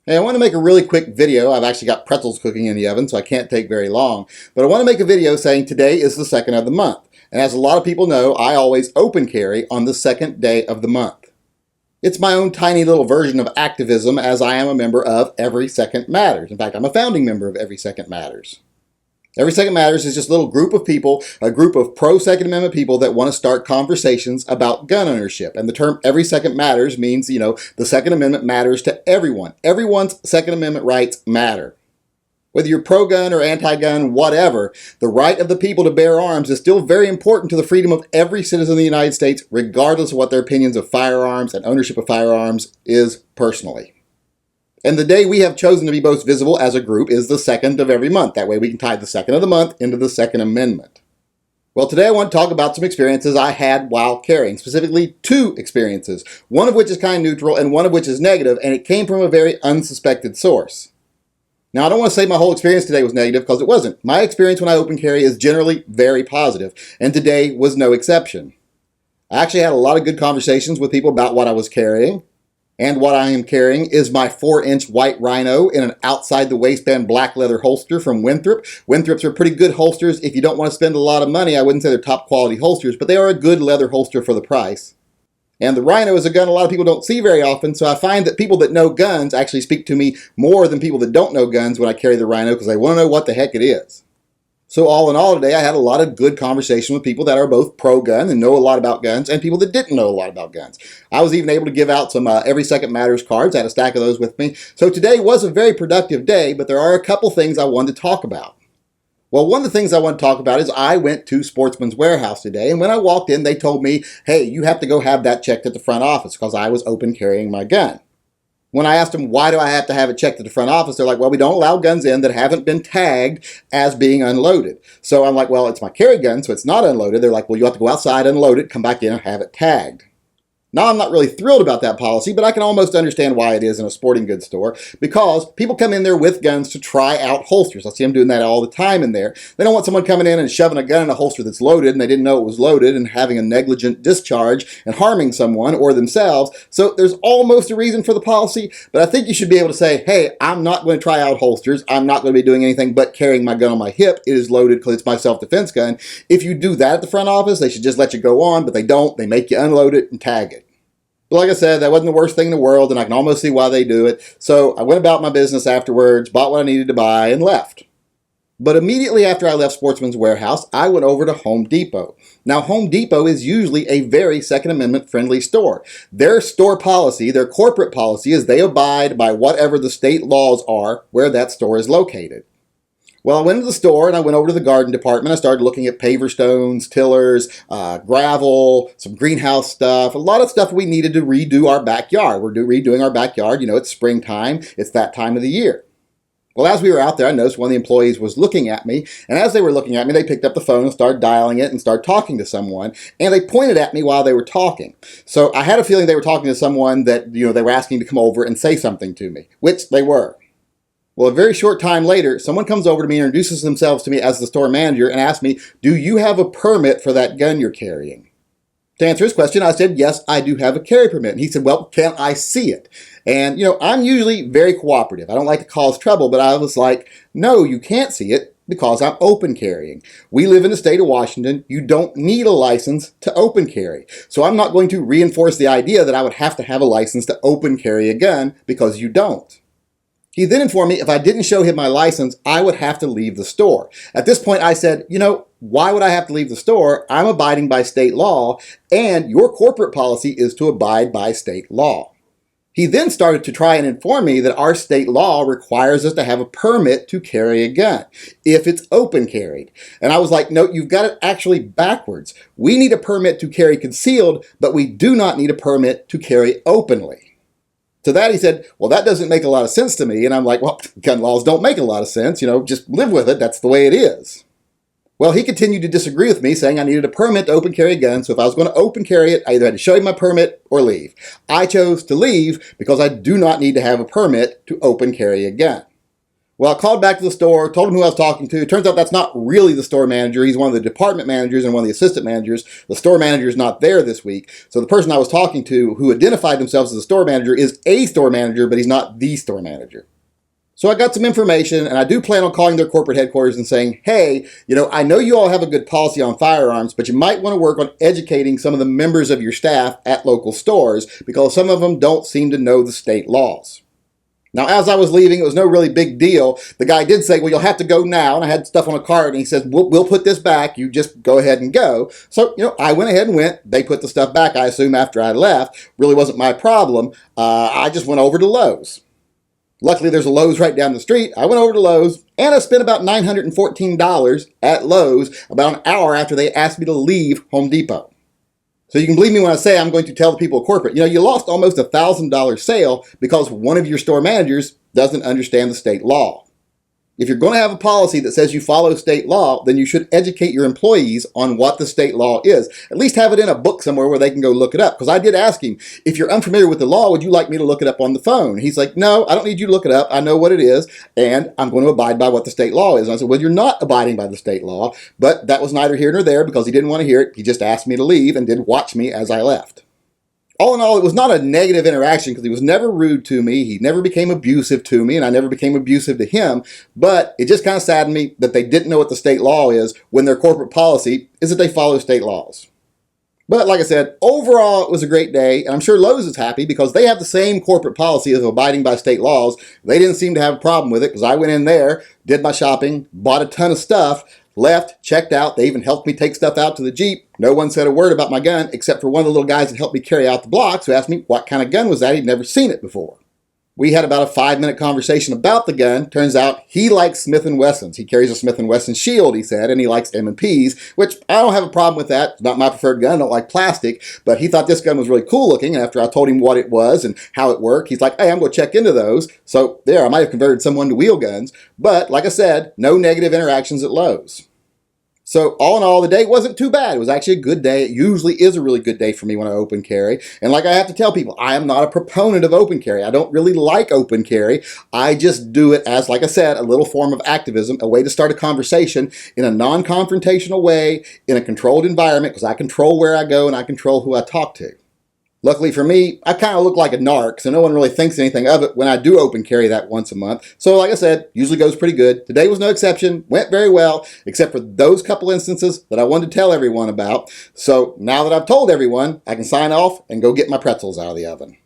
Hey, I want to make a really quick video. I've actually got pretzels cooking in the oven, so I can't take very long. But I want to make a video saying today is the second of the month. And as a lot of people know, I always open carry on the second day of the month. It's my own tiny little version of activism, as I am a member of Every Second Matters. In fact, I'm a founding member of Every Second Matters. Every Second Matters is just a little group of people, a group of pro-Second Amendment people that want to start conversations about gun ownership. And the term Every Second Matters means, the Second Amendment matters to everyone. Everyone's Second Amendment rights matter. Whether you're pro-gun or anti-gun, whatever, the right of the people to bear arms is still very important to the freedom of every citizen of the United States, regardless of what their opinions of firearms and ownership of firearms is personally. And the day we have chosen to be most visible as a group is the second of every month. That way we can tie the second of the month into the Second Amendment. Well, today I want to talk about some experiences I had while carrying, specifically two experiences, one of which is kind of neutral and one of which is negative, and it came from a very unsuspected source. Now, I don't want to say my whole experience today was negative, because it wasn't. My experience when I open carry is generally very positive, and today was no exception. I actually had a lot of good conversations with people about what I was carrying. And what I am carrying is my 4-inch white Rhino in an outside the waistband black leather holster from Winthrop. Winthrops are pretty good holsters. If you don't want to spend a lot of money, I wouldn't say they're top quality holsters, but they are a good leather holster for the price. And the Rhino is a gun a lot of people don't see very often, so I find that people that know guns actually speak to me more than people that don't know guns when I carry the Rhino, because they want to know what the heck it is. So all in all today, I had a lot of good conversation with people that are both pro-gun and know a lot about guns, and people that didn't know a lot about guns. I was even able to give out some Every Second Matters cards. I had a stack of those with me. So today was a very productive day, but there are a couple things I wanted to talk about. Well, one of the things I want to talk about is I went to Sportsman's Warehouse today, and when I walked in, they told me, hey, you have to go have that checked at the front office, because I was open carrying my gun. When I asked them, why do I have to have it checked at the front office? They're like, well, we don't allow guns in that haven't been tagged as being unloaded. So I'm like, well, it's my carry gun, so it's not unloaded. They're like, well, you have to go outside, unload it, come back in and have it tagged. Now, I'm not really thrilled about that policy, but I can almost understand why it is in a sporting goods store, because people come in there with guns to try out holsters. I see them doing that all the time in there. They don't want someone coming in and shoving a gun in a holster that's loaded and they didn't know it was loaded and having a negligent discharge and harming someone or themselves. So there's almost a reason for the policy, but I think you should be able to say, hey, I'm not going to try out holsters. I'm not going to be doing anything but carrying my gun on my hip. It is loaded because it's my self-defense gun. If you do that at the front office, they should just let you go on, but they don't. They make you unload it and tag it. But like I said, that wasn't the worst thing in the world, and I can almost see why they do it. So I went about my business afterwards, bought what I needed to buy, and left. But immediately after I left Sportsman's Warehouse, I went over to Home Depot. Now, Home Depot is usually a very Second Amendment friendly store. Their store policy, their corporate policy, is they abide by whatever the state laws are where that store is located. Well, I went to the store and I went over to the garden department. I started looking at paver stones, tillers, gravel, some greenhouse stuff, a lot of stuff we needed to redo our backyard. We're redoing our backyard. It's springtime. It's that time of the year. Well, as we were out there, I noticed one of the employees was looking at me. And as they were looking at me, they picked up the phone and started dialing it and started talking to someone. And they pointed at me while they were talking. So I had a feeling they were talking to someone that, they were asking to come over and say something to me, which they were. Well, a very short time later, someone comes over to me and introduces themselves to me as the store manager and asks me, do you have a permit for that gun you're carrying? To answer his question, I said, yes, I do have a carry permit. And he said, well, can I see it? And, I'm usually very cooperative. I don't like to cause trouble, but I was like, no, you can't see it because I'm open carrying. We live in the state of Washington. You don't need a license to open carry. So I'm not going to reinforce the idea that I would have to have a license to open carry a gun, because you don't. He then informed me if I didn't show him my license, I would have to leave the store. At this point, I said, why would I have to leave the store? I'm abiding by state law, and your corporate policy is to abide by state law. He then started to try and inform me that our state law requires us to have a permit to carry a gun if it's open carried. And I was like, no, you've got it actually backwards. We need a permit to carry concealed, but we do not need a permit to carry openly. To that he said, well, that doesn't make a lot of sense to me. And I'm like, well, gun laws don't make a lot of sense. Just live with it. That's the way it is. Well, he continued to disagree with me, saying I needed a permit to open carry a gun. So if I was going to open carry it, I either had to show him my permit or leave. I chose to leave because I do not need to have a permit to open carry a gun. Well, I called back to the store, told him who I was talking to. Turns out that's not really the store manager. He's one of the department managers and one of the assistant managers. The store manager is not there this week. So the person I was talking to who identified themselves as a store manager is a store manager, but he's not the store manager. So I got some information, and I do plan on calling their corporate headquarters and saying, hey, I know you all have a good policy on firearms, but you might want to work on educating some of the members of your staff at local stores because some of them don't seem to know the state laws. Now, as I was leaving, it was no really big deal. The guy did say, well, you'll have to go now. And I had stuff on a cart, and he says, we'll put this back. You just go ahead and go. So, I went ahead and went. They put the stuff back, I assume, after I left. Really wasn't my problem. I just went over to Lowe's. Luckily, there's a Lowe's right down the street. I went over to Lowe's, and I spent about $914 at Lowe's about an hour after they asked me to leave Home Depot. So you can believe me when I say I'm going to tell the people at corporate, you lost almost $1,000 sale because one of your store managers doesn't understand the state law. If you're going to have a policy that says you follow state law, then you should educate your employees on what the state law is. At least have it in a book somewhere where they can go look it up. Because I did ask him, if you're unfamiliar with the law, would you like me to look it up on the phone? He's like, no, I don't need you to look it up. I know what it is, and I'm going to abide by what the state law is. And I said, well, you're not abiding by the state law. But that was neither here nor there because he didn't want to hear it. He just asked me to leave and did watch me as I left. All in all, it was not a negative interaction because he was never rude to me. He never became abusive to me, and I never became abusive to him. But it just kind of saddened me that they didn't know what the state law is when their corporate policy is that they follow state laws. But like I said, overall, it was a great day. And I'm sure Lowe's is happy because they have the same corporate policy of abiding by state laws. They didn't seem to have a problem with it because I went in there, did my shopping, bought a ton of stuff, left, checked out. They even helped me take stuff out to the Jeep. No one said a word about my gun except for one of the little guys that helped me carry out the blocks who asked me what kind of gun was that. He'd never seen it before. We had about a 5-minute conversation about the gun. Turns out he likes Smith & Wessons. He carries a Smith & Wesson Shield, he said, and he likes M&Ps, which I don't have a problem with that. It's not my preferred gun. I don't like plastic, but he thought this gun was really cool looking. And after I told him what it was and how it worked, he's like, hey, I'm going to check into those. So there, I might have converted someone to wheel guns. But like I said, no negative interactions at Lowe's. So all in all, the day wasn't too bad. It was actually a good day. It usually is a really good day for me when I open carry. And like I have to tell people, I am not a proponent of open carry. I don't really like open carry. I just do it as, like I said, a little form of activism, a way to start a conversation in a non-confrontational way, in a controlled environment, because I control where I go and I control who I talk to. Luckily for me, I kind of look like a narc, so no one really thinks anything of it when I do open carry that once a month. So like I said, usually goes pretty good. Today was no exception, went very well, except for those couple instances that I wanted to tell everyone about. So now that I've told everyone, I can sign off and go get my pretzels out of the oven.